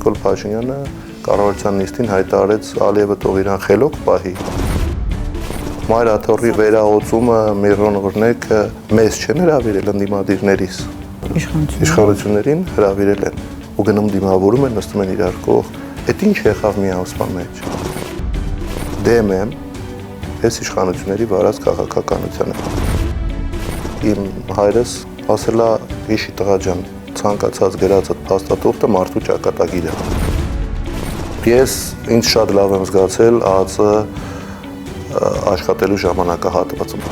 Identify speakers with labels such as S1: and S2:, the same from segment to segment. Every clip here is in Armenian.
S1: Նիկոլ Փաշինյանը կառավարության նիստին հայտարարեց Ալիևը թող իրան խելոք պահի։ Մայր աթոռի վերահոսումը Միրոն Օրնեկը մեզ չեն հրավիրել ընդդիմադիրներից։ Իշխանություններին հրավիրել են ու գնում դիմավորում են, նստում են իրար կողք։ Էդ ինչ եղավ մի ամսվա մեջ։ Դեմ եմ այս իշխանությունների վարած քաղաքականությանը։ Իմ հայրս ասելա «Հիշի տղա ջան, ցանկացած գրածդ փաստաթուղթը մարդու ճակատագիր է»։ Ես ինձ շատ լավ եմ զգացել ԱԱԾ աշխատելու ժամանակահատվածում։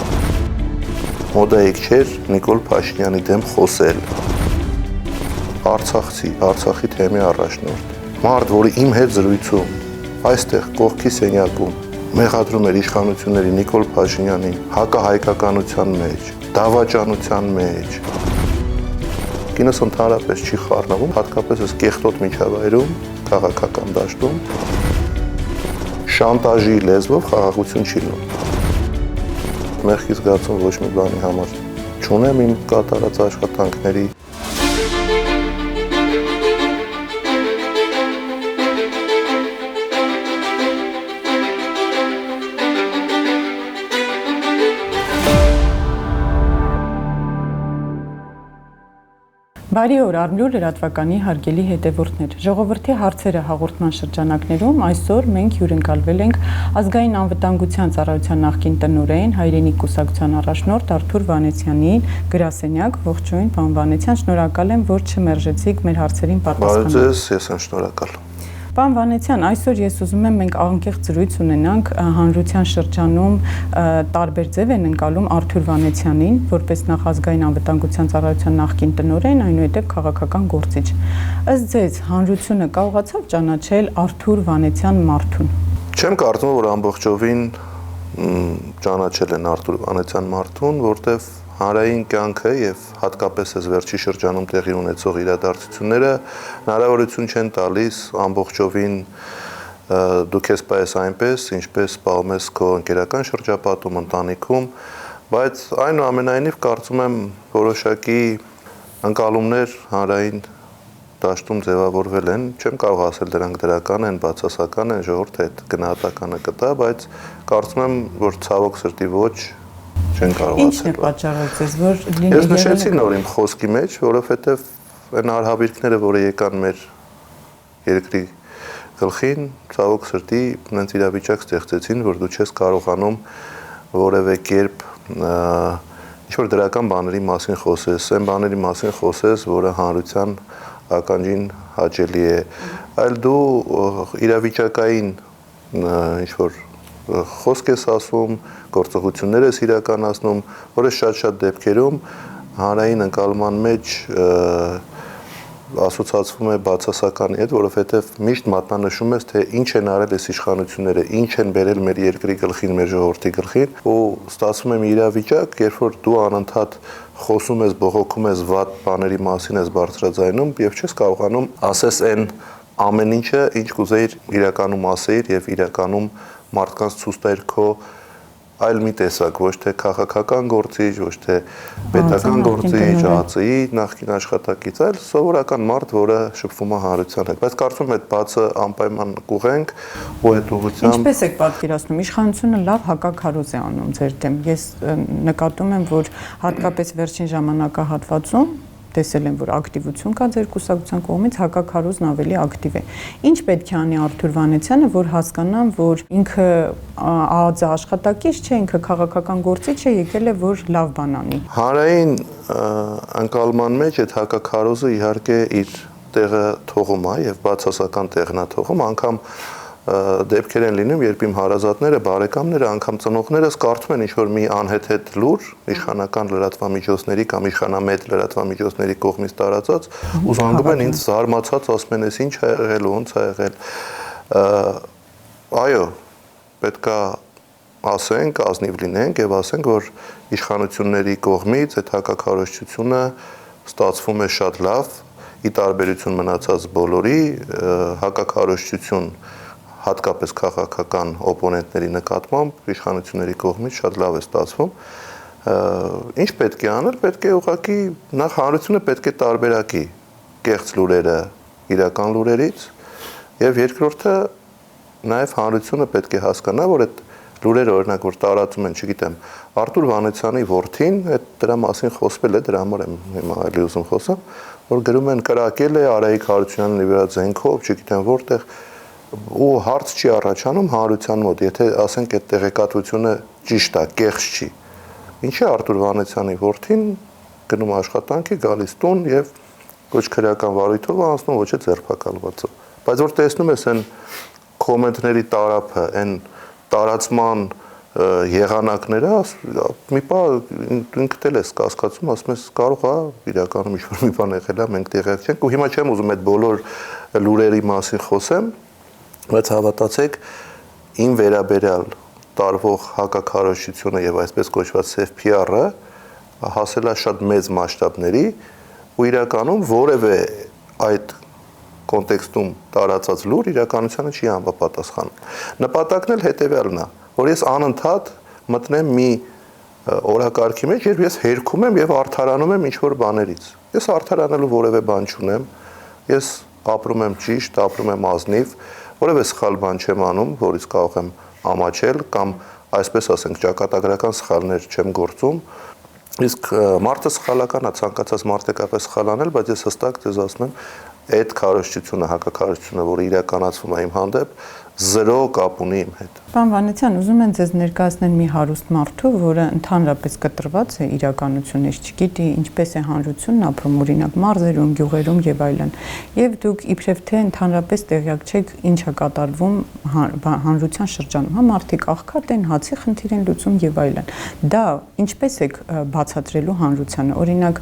S1: Մոդայիկ չէր Նիկոլ Փաշինյանի դեմ խոսել։ Արցախի թեմի առաջնորդ։ Մարդ, որը իմ հետ զրույցում, այստեղ կողքի սենյակում մեղադրում էր իշխանությունների Նիկոլ Փաշինյանին հակահայկականության մեջ, դավաճանության մեջ։ Կինս ընդհանրապես չի խառնվում, հատկապես այս կեղտոտ միջավայրում, քաղաքական դաշտում, շանտաժի լեզվով խաղաղություն չի լինում։ Մեղքի զգացում ոչ մի բանի համար չունեմ իմ կատարած աշխատանքների։
S2: Բարի օր, Արմլուր լրատվականի հարգելի հետևորդներ։ Ժողովրդի հարցերը հաղորդման շրջանակներում այսօր մենք հյուրընկալվել ենք ազգային անվտանգության ծառայության նախկին տնօրեն Հայրենիք կուսակցության առաջնորդ Արթուր Վանեցյանին գրասենյակ։ Ողջույն, պարոն Վանեցյան, շնորհակալ եմ, որ չմերժեցիք մեր հարցերին պատասխանել։
S1: Բարև ձեզ, ես եմ շնորհակալ։
S2: Պարոն Վանեցյան, այսօր ես ուզում եմ մենք անկեղծ զրույց ունենանք հանրության շրջանում տարբեր ձև են ընկալում Արթուր Վանեցյանին, որպես նախազգային անվտանգության ծառայության նախկին տնօրեն, այնուհետև քաղաքական գործիչ։ Ըստ ձեզ, հանրությունը կարողացավ ճանաչել Արթուր Վանեցյան մարդուն։
S1: Չեմ կարծում, որ ամբողջովին ճանաչել են Արթուր Վանեցյան մարդուն, որտեղ հանրային կյանքը եւ հատկապես այս վերջի շրջանում տեղի ունեցող իրադարձությունները հնարավորություն չեն տալիս ամբողջովին դու քեզ պահես այնպես, ինչպես պահում ես քո ընկերական շրջապատում, ընտանիքում, բայց այնուամենայնիվ կարծում եմ որոշակի ընկալումներ հանրային դաշտում ձևավորվել են, չեմ կարող ասել դրանք դրական են, բացասական են, ժողովուրդը այդ գնահատականը կտա, բայց կարծում եմ, որ ցավոք սրտի ոչ չեն կարողացել։
S2: Ինչն է պատճառը ձեզ, որ լինի։
S1: Ես նշեցի նոր իմ խոսքի մեջ, որովհետև այն արհավիրքները, որը եկան մեր երկրի գլխին, ցավոք սրտի նենց իրավիճակ ստեղծեցին, որ դու չես կարողանում որևէ կերպ ինչ-որ դրական բաների մասին խոսես, այն բաների մասին խոսես, որը հանրության ականջին հաճելի է, այլ դու իրավիճակային ինչ-որ խոսք ես ասում, գործողություններ ես իրականացնում, որը շատ դեպքերում հանրային ընկալման մեջ ասոցացվում է բացասականի հետ, որովհետև միշտ մատնանշում ես, թե ինչ են արել այս իշխանությունները, ինչ են բերել մեր երկրի գլխին, մեր ժողովրդի գլխին, ու ստացվում է մի իրավիճակ, երբ որ դու անընդհատ խոսում ես, բողոքում ես վատ բաների մասին ես բարձրաձայնում եւ չես կարողանում ասես այն ամեն ինչը, ինչ կուզեիր իրականում ասեիր եւ իրականում մարդկանց ցույց տայր քո այլ մի տեսակ, ոչ թե քաղաքական գործիչ, ոչ թե պետական գործիչ, ԱԱԾ-ի նախկին աշխատակից, այլ սովորական մարդ, որը շփվում է հանրության հետ։ Բայց կարծում եմ այդ բացը անպայման կուղենք ու այդ ուղղությամբ
S2: Ինչպես եք պատկերացնում, իշխանությունը լավ հակաքարոզ է անում ձեր դեմ։ Ես նկատում եմ, որ հատկապես վերջին ժամանակահատվածում տեսել եմ, որ ակտիվություն կա ձեր կուսակցության կողմից, հակաքարոզն ավելի ակտիվ է։ Ինչ պետք է անի Արթուր Վանեցյանը, որ հասկանան, որ ինքը ԱԱԾ աշխատակից չէ, ինքը քաղաքական գործիչ է, եկել է, որ լավ բան անի։
S1: Հանրային ընկալման մեջ այդ հակաքարոզը իհարկե իր տեղը թողում է եւ բացասական տեղն է թողում, անգամ դեպքեր են լինում, երբ իմ հարազատները, բարեկամները, անգամ ծնողներս կարծում են ինչ-որ մի անհեթեթ լուր իշխանական լրատվամիջոցների կամ իշխանամետ լրատվամիջոցների կողմից տարածած ու զանգում են ինձ զարմացած, ասում են, ինչ է եղել, ոնց է եղել։ Այո, պետքա ասենք, ազնիվ լինենք եւ ասենք, որ իշխանությունների կողմից այդ հակաքարոզչությունը ստացվում է շատ լավ, ի տարբերություն մնացած բոլորի հակաքարոզչություն հատկապես քաղաքական օպոնենտների նկատմամբ իշխանությունների կողմից շատ լավ է ստացվում։ Ինչ պետք է անել, պետք է ուղղակի նախ հանրությունը պետք է տարբերակի կեղծ լուրերը իրական լուրերից, Եվ երկրորդը նաև հանրությունը պետք է հասկանա, որ այդ լուրերը օրինակ որ տարածում են, չգիտեմ, Արտուր Վանեցյանի որդին, այդ դրա մասին խոսվել է, դրա համար եմ հիմա այլի ուզում խոսամ, որ գրում են կրակել է Արայիկ Հարությունյանի վրա զենքով, չգիտեմ որտեղ ու հարց չի առաջանում հանրության մոտ, եթե ասենք այդ տեղեկատվությունը ճիշտ է, կեղծ չի։ Ինչի Արտուր Վանեցյանի որդին գնում աշխատանքի, գալիս տուն եւ ոչ քրեական վարույթով անցնում, ոչ էլ ձերբակալվածով։ Բայց որ տեսնում ես այն կոմենտների տարափը, այն տարածման եղանակները, մի բան ինքդ էլ ես կասկածում, ասում ես կարող է իրականում ինչ-որ մի բան եղել է, մենք տեղյակ չենք, ու հիմա չեմ ուզում այդ բոլոր լուրերի մասին խոսեմ, բայց հավատացեք, իմ վերաբերյալ տարվող հակաքարոզչությունը եւ այսպես կոչված սև PR-ը հասել է շատ մեծ մասշտաբների ու իրականում որևէ այդ կոնտեքստում տարածած լուր իրականությանը չի համապատասխանում։ Նպատակն էլ հետեւյալն է, որ ես անընդհատ մտնեմ մի օրակարգի մեջ, երբ ես հերքում եմ եւ արդարանում եմ ինչ-որ բաներից։ Ես արդարանալու որևէ բան չունեմ, ես ապրում եմ ճիշտ, ապրում եմ ազնիվ, որևէ սխալ բան չեմ անում, որից կարող եմ ամաչել կամ այսպես ասենք ճակատագրական սխալներ չեմ գործում։ Իսկ մարդը սխալական է, ցանկացած մարդ է կապ է սխալ անել, բայց ես հստակ ձեզ ասում եմ, այդ քարոզչությունը, հակաքարոզչությունը, որը իրականացվում է իմ հանդեպ, զրո կապ ունի իմ հետ։
S2: Պարոն Վանեցյան, ուզում եմ ձեզ ներկայացնել մի հարուստ մարդու, որը ընդհանրապես կտրված է իրականությունից, չգիտի ինչպես է հանրությունն ապրում, օրինակ մարզերում, գյուղերում եւ այլն։ Եվ դուք իբրև թե ընդհանրապես տեղյակ չեք ինչ է կատարվում հանրության շրջանում, հա մարդիկ աղքատ են, հացի խնդիր են լուծում եւ այլն։ Դա ինչպես եք բացատրելու հանրությանը։ Օրինակ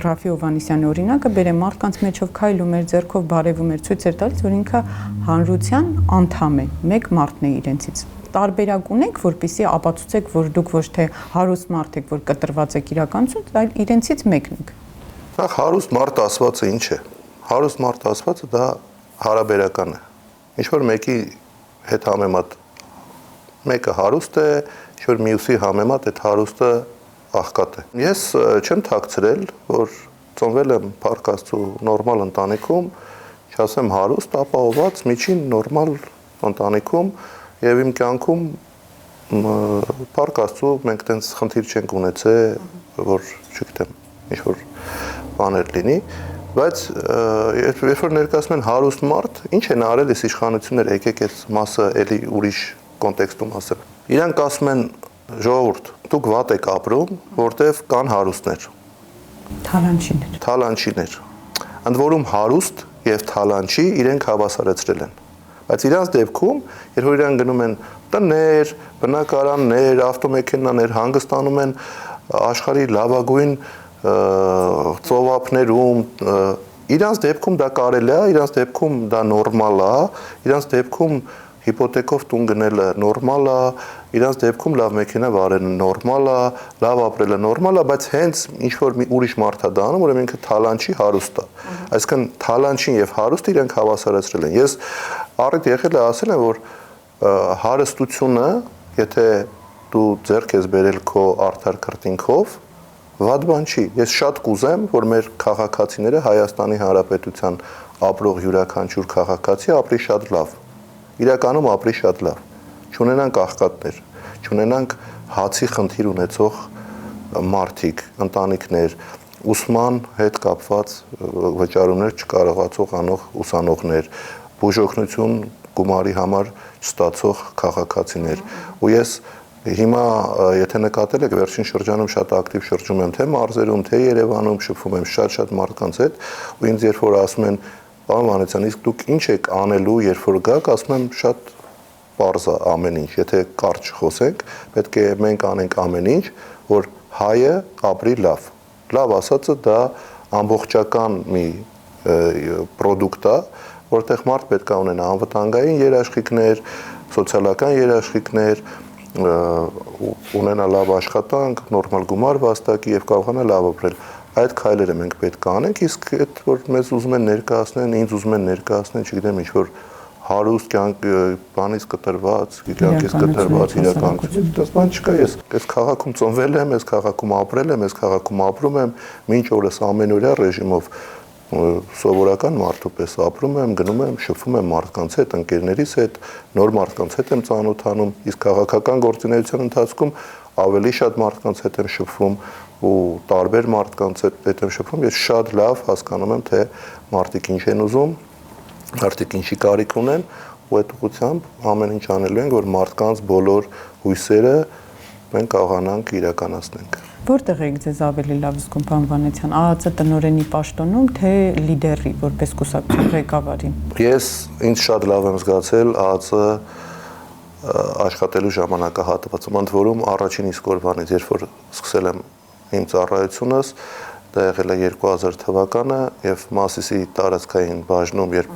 S2: Ռաֆի Հովհաննիսյանի օրինակը բերեմ, մարդկանց մեջով քայլում էր, ձեռքով բարևում էր, ցույց էր տալիս, որ ինքը հանրության անդամ է, մեկ մարդն է իրենցից։ Տարբերակ ունեք, որպեսզի ապացուցեք, որ դուք ոչ թե հարուստ մարդ եք, որ կտրված եք իրականություն, այլ իրենցից մեկն եք։
S1: Նախ հարուստ մարդ ասվածը ինչ է։ Հարուստ մարդ ասվածը դա հարաբերական է։ Ինչ որ մեկի հետ համեմատ մեկը հարուստ է, ինչ որ մյուսի համեմատ այդ հարուստը աղքատ է։ Ես չեմ թաքցրել, որ ծնվել եմ Փառք Աստծո նորմալ ընտանիքում, չասեմ հարուստ, ապահովված միջին նորմալ ընտանիքում եւ իմ կյանքում Փառք Աստծո մենք տենց խնդիր չենք ունեցել, որ չգիտեմ, ինչ որ բաներ լինի, բայց երբ որ ներկայացնում են հարուստ մարդ, ինչ են արել այս իշխանությունները, եկեք այս մասը էլի ուրիշ կոնտեքստում ասեմ։ Իրանք ասում են ժողովուրդ, դուք վատ եք ապրում, որտեվ կան հարուստներ։ Թալանչիներ։ Ընդ որում հարուստ եւ թալանչի իրենք հավասարեցրել են։ Բայց իրանց դեպքում, երբ որ իրանք գնում են տներ, բնակարաններ, ավտոմեքենաներ, հանգստանում են աշխարհի լավագույն ծովափներում, իրանց դեպքում դա կարելի է, իրանց դեպքում դա նորմալ է, իրանց դեպքում հիպոթեկով տուն գնելը նորմալ է, իրանց դեպքում լավ մեքենա վարելը նորմալ է, լավ ապրելը նորմալ է, բայց հենց ինչ որ մի ուրիշ մարդ է դառնում, ուրեմն ինքը թալանչի հարուստ է։ Այսինքն թալանչին եւ հարուստը իրենք հավասարեցրել են։ Ես առիթ եղել է ասել եմ, որ հարստությունը, եթե դու ձեռք ես բերել քո արդար քրտինքով, վատ բան չի։ Ես շատ կուզեմ, որ մեր քաղաքացիները Հայաստանի Հանրապետության ապրող յուրաքանչյուր քաղաքացի ապրի շատ լավ։ Իրականում ապրի շատ լավ, չունենանք աղքատներ, չունենանք հացի խնդիր ունեցող մարդիկ, ընտանիքներ, ուսման հետ կապված վճարումներ չկարողացող անող ուսանողներ, բուժօգնություն գումարի համար չստացող քաղաքացիներ։ Ու ես հիմա, եթե նկատել եք, վերջին շրջանում շատ ակտիվ շրջում եմ թե մարզերում, թե Երևանում, շփվում եմ շատ մարդկանց հետ, ու ինձ երբ որ ասում են Պարոն Վանեցյան, իսկ դուք ինչ եք անելու, երբ որ գաք, ասում եմ շատ պարզ է ամեն ինչ, եթե կարճ խոսենք, պետք է մենք անենք ամեն ինչ, որ հայը ապրի լավ։ Լավ ասածը դա ամբողջական մի պրոդուկտ է, որտեղ մարդ պետք է ունենա անվտանգային երաշխիքներ, սոցիալական երաշխիքներ, ունենա լավ աշխատանք, նորմալ գումար վաստակի եւ կարողանա լավ ապրել։ Այդ քայլերը մենք պետք է անենք, իսկ այդ որ մեզ ուզում են ներկայացնեն, ինձ ուզում են ներկայացնեն, չգիտեմ, ինչ որ հարուստ կյանք բանից կտրված, կյանքից կտրված իրականություն, դա բան չկա, ես այս քաղաքում ծնվել եմ, այս քաղաքում ապրել եմ, այս քաղաքում ապրում եմ, մինչ օրս ամենօրյա ռեժիմով Սովորական մարդու պես ապրում եմ, գնում եմ, շփվում եմ մարդկանց հետ, ընկերներիս հետ, նոր մարդկանց հետ եմ ծանոթանում, իսկ քաղաքական գործունեության ընթացքում ավելի շատ մարդկանց հետ եմ շփվում ու տարբեր մարդկանց հետ եմ շփվում, ես շատ լավ հասկանում եմ, թե մարդիկ ինչ են ուզում, մարդիկ ինչի կարիք ունեն, ու այդ ուղղությամբ ամեն ինչ անելու ենք, որ մարդկանց բոլոր հույսերը մենք կարողանանք իրականացնենք։
S2: Որտեղ եք ձեզ ավելի լավ զգում, պարոն Վանեցյան, ԱԱԾ տնօրենի պաշտոնում, թե լիդերի, որպես կուսակցության ղեկավարի։
S1: Ես ինձ շատ լավ եմ զգացել ԱԱԾ աշխատելու ժամանակահատվածում, ընդ որում առաջին իսկ օրվանից, երբ որ սկսել եմ իմ ծառայությունս, դա եղել է 2000 թվականը եւ Մասիսի տարածքային բաժնում, երբ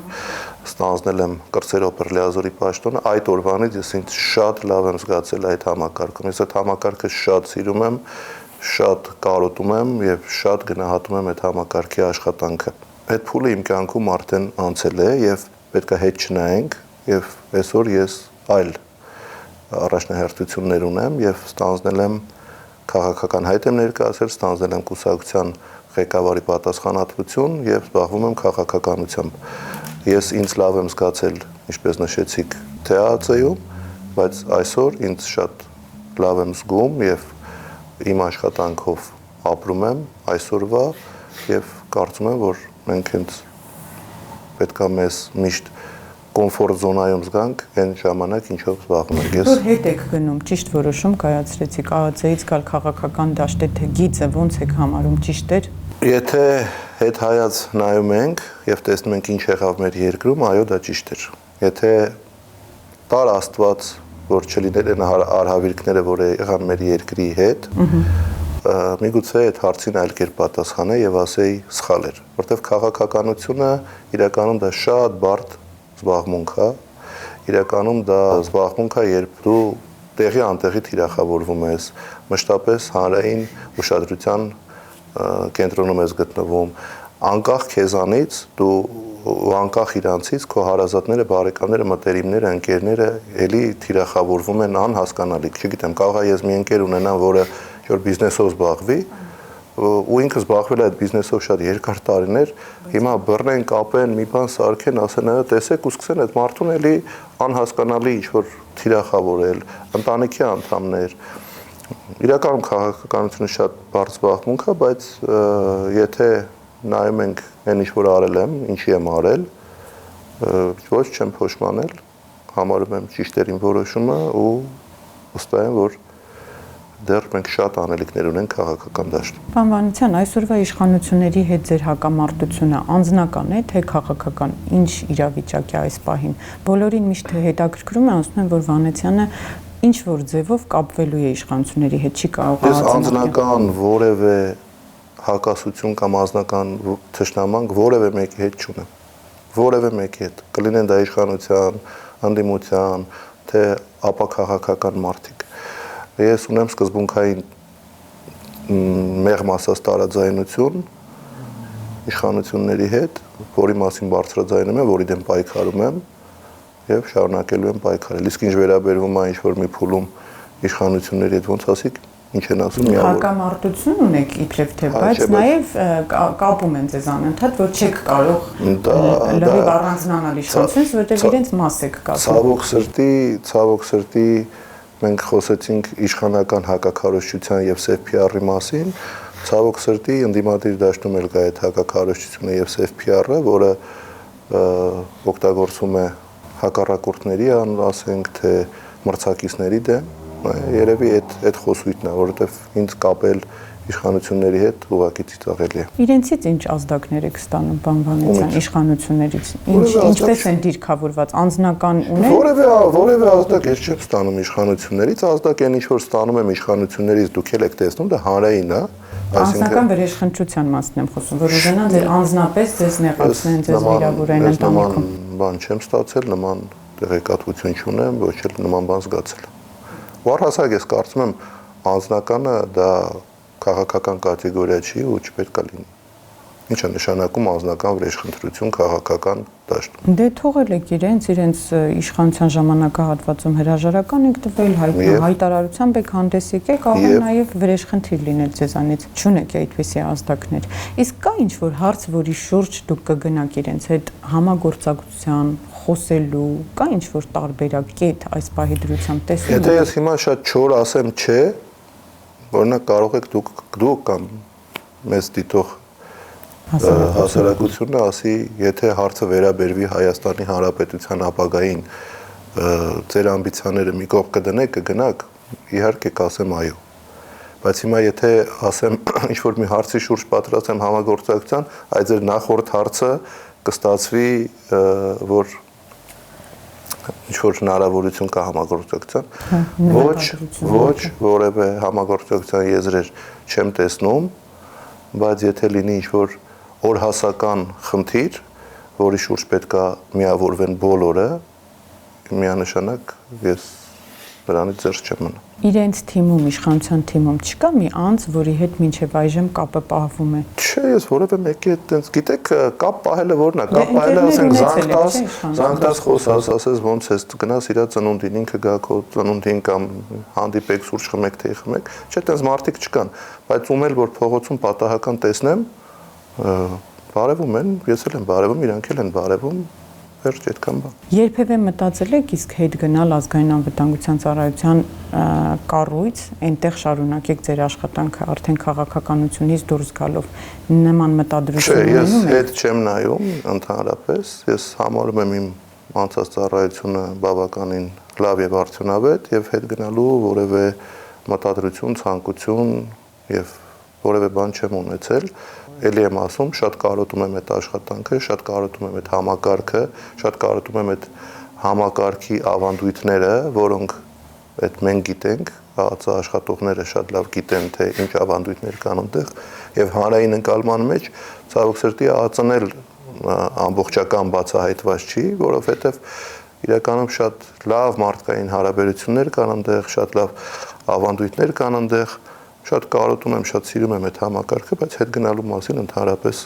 S1: ստանձնել եմ կրծերոպեր լիազորի պաշտոնը, այդ օրվանից ես ինձ շատ լավ եմ զգացել այդ համակարգում։ Ես այդ համակարգը շատ սիրում եմ, շատ կարոտում եմ եւ շատ գնահատում եմ այդ համակարգի աշխատանքը։ Այդ փուլը իմ կյանքում արդեն անցել է եւ պետք է հետ չնայենք եւ այսօր ես այլ առաջնահերթություններ ունեմ եւ ստանձնել եմ քաղաքական հայտ եմ ներկայացրել, ստանձնել եմ կուսակցության ղեկավարի պատասխանատվություն եւ զբաղվում եմ քաղաքականությամբ։ Ես ինձ լավ եմ զգացել, ինչպես նշեցիք, թե ԱԱԾ-ում, բայց այսօր ինձ շատ լավ եմ զգում եւ իմ աշխատանքով ապրում եմ այսօրվա եւ կարծում եմ, որ մենք հենց պետք է մեզ միշտ կոմֆորտ զոնայում զգանք այն ժամանակ, ինչով զբաղվում ենք։
S2: Որ հետ եք գնում, ճիշտ որոշում կայացրեցիք ԱԱԾ-ից գալ քաղաքական դաշտ, թե գիծը ոնց եք համարում, ճիշտ էր։
S1: Եթե հետ հայաց նայում ենք եւ տեսնում ենք ինչ եղավ մեր երկրում, այո, դա ճիշտ էր։ Եթե տար Աստված, որ չլիներ այն արհավիրքները, որ եղան մեր երկրի հետ, միգուցե այդ հարցին այլ կերպ պատասխանե եւ ասեի սխալ էր, որտեվ քաղաքականությունը իրականում դա շատ բարդ զբաղմունք է, իրականում դա զբաղմունք է, երբ դու տեղի անտեղի թիրախավորվում ես, մշտապես հանրային ուշադրության կենտրոնում ես գտնվում, անկախ քեզանից դու անկախ իրանցից քո հարազատները, բարեկամները, մտերիմները, ընկերները էլի թիրախավորվում են անհասկանալի։ Չգիտեմ, կարող է ես մի ընկեր ունենամ, որը որ բիզնեսով զբաղվի, ու ինքը զբաղվել է այդ բիզնեսով շատ երկար տարիներ, հիմա բռնեն, կապեն, մի բան սարքեն, ասեն, տեսեք ու սկսեն այդ մարդուն էլի անհասկանալի ինչ-որ թիրախավորել, ընտանիքի անդամներ։ Իրականում քաղաքականությունը շատ բարդ զբաղմունք է, բայց եթե նայում ենք այն ինչ որ արել եմ, ինչի եմ արել, ոչ չեմ փոշմանել, համարում եմ ճիշտ էր իմ որոշումը ու վստահ եմ, որ դեռ մենք շատ անելիքներ ունենք քաղաքական դաշտում։
S2: Պարոն Վանեցյան, այսօրվա իշխանությունների հետ ձեր հակամարտությունը անձնական է, թե քաղաքական, ինչ իրավիճակ է այս պահին։ Բոլորին միշտ հետաքրքրում է, ասում են, որ Վանեցյանը ինչ որ ձևով կապվելու է իշխանությունների հետ, չի կարող
S1: Ես անձնական որևէ հակասություն կամ անձնական թշնամանք որևէ մեկի հետ չունեմ։ Որևէ մեկի հետ։ Կլինեն դա իշխանության, ընդդիմության, թե ապաքաղաքական մարդիկ։ Ես ունեմ սկզբունքային մեղմ ասած տարաձայնություն իշխանությունների հետ, որի մասին բարձրաձայնում եմ, որի դեմ պայքարում եմ եւ շարունակելու եմ պայքարել։ Իսկ ինչ վերաբերվում է ինչ-որ մի փուլում իշխանությունների հետ ոնց ասիկ, ինչ են ասում,
S2: հակամարտություն ունեք իբրև թե, բայց նաեւ կապում են ձեզ անընդհատ, որ չեք կարող լրիվ առանձնանալ իշխանությունից, որտեղ իրենց մաս եք կազմում։
S1: Ցավոք սրտի մենք խոսեցինք իշխանական հակաքարոզչության եւ սև PR-ի մասին, ցավոք սրտի ընդդիմադիր դաշտում էլ կա այդ հակաքարոզչությունը եւ սև PR-ը, որը օգտագործում է հակառակորդների, ասենք թե մրցակիցների դեմ, երևի այդ խոսույթն է, որովհետեւ ինձ կապել իշխանությունների հետ ուղղակի ծիծաղելի է։
S2: Իրենցից ինչ ազդակներ եք ստանում, պարոն Վանեցյան, իշխանություններից։ Ինչպես են դիրքավորված, անձնական ունեն։
S1: Որևէ ազդակ ես չեմ ստանում իշխանություններից, ազդակ այն ինչ որ ստանում եմ իշխանություններից, դուք եք տեսնում, դա հանրային է,
S2: Անձնական վրեժխնդրության մասն եմ խոսում, որ ուզենան ձեր անձնապես ձեզ նեղացնեն, ձեզ վիրավորեն ընտանիքում։
S1: Բան չեմ ստացել, նման տեղեկատվություն չունեմ, ոչ էլ նման բան զգացել։ Ու առհասարակ ես կարծում եմ անձնականը դա քաղաքական կատեգորիա չի ու չպետք է լինի։ Ինչ է նշանակում անձնական վրեժխնդրություն քաղաքական դաշտում։
S2: Դե թողել եք իրենց իշխանության ժամանակահատվածում հրաժարական եք տվել, հայտարարությամբ եք հանդես եկել, կարող է նաև վրեժխնդիր լինել ձեզանից, չունեք այդպիսի ազդակներ։ Իսկ կա ինչ-որ հարց, որի շուրջ դուք կգնաք իրենց հետ համագործակցության, խոսելու, կա ինչ-որ տարբերակ կետ այս պահի դրությամբ տեսնում։
S1: Եթե ես հիմա շատ չոր ասեմ չէ, օրինակ կարող եք դուք կամ մեզ դիտող հասարակությունը ասի, եթե հարցը վերաբերվի Հայաստանի Հանրապետության ապագային, ձեր ամբիցիաները մի կողմ կդնեք, կգնաք, իհարկե կասեմ այո։ Բայց հիմա եթե ասեմ ինչ-որ մի հարցի շուրջ պատրաստ եմ համագործակցության, այդ ձեր նախորդ հարցը կստացվի, որ ինչ-որ հնարավորություն կա համագործակցության, ոչ որևէ համագործակցության եզրեր չեմ տեսնում, բայց եթե լինի ինչ-որ օրհասական խնդիր, որի շուրջ պետք է միավորվեն բոլորը, միանշանակ ես դրանից ձեռք չեմ մնա։
S2: Իրենց թիմում, իշխանության թիմում չկա մի անձ, որի հետ մինչև այժմ կապը պահվում է։
S1: Չէ, ես որևէ մեկի հետ տենց, գիտեք, կապ պահելը որն է, կապ պահելը ասենք զանգ տաս խոսած, ասես ոնց ես գնաս իր ծնունդին, ինքը գա քո ծնունդին կամ հանդիպեք սուրճ խմեք, թեյ խմեք, չէ, տենց մարդիկ չկան, բայց ում էլ որ փողոցում պատահական տեսնեմ, բարևում են, ես էլ եմ բարևում, իրանք էլ են բարևում, վերջ այդքան բան։
S2: Երբևէ մտածել եք իսկ հետ գնալ ազգային անվտանգության ծառայության կառույց, այնտեղ շարունակեք ձեր աշխատանքը արդեն քաղաքականությունից դուրս գալով, նման մտադրություն ունենում եք։
S1: Չէ, ես հետ չեմ նայում ընդհանրապես, ես համարում եմ իմ անցած ծառայությունը բավականին լավ եւ արդյունավետ եւ հետ գնալու որևէ մտադրություն, ցանկություն եւ որևէ բան չեմ ունեցել, էլի եմ ասում, շատ կարոտում եմ այդ աշխատանքը, շատ կարոտում եմ այդ համակարգը, շատ կարոտում եմ այդ համակարգի ավանդույթները, որոնք այդ մենք գիտենք, աշխատողները շատ լավ գիտեն, թե ինչ ավանդույթներ կան այնտեղ, եւ հանրային ընկալման մեջ ցավոք սրտի ԱԱԾ-ն էլ ամբողջական բացահայտված չի, որովհետեւ իրականում շատ լավ մարդկային հարաբերություններ կան այնտեղ, շատ լավ ավանդույթներ կան այնտեղ, շատ կարոտում եմ, շատ սիրում եմ այդ համակարգը, բայց հետ գնալու մասին ընդհանրապես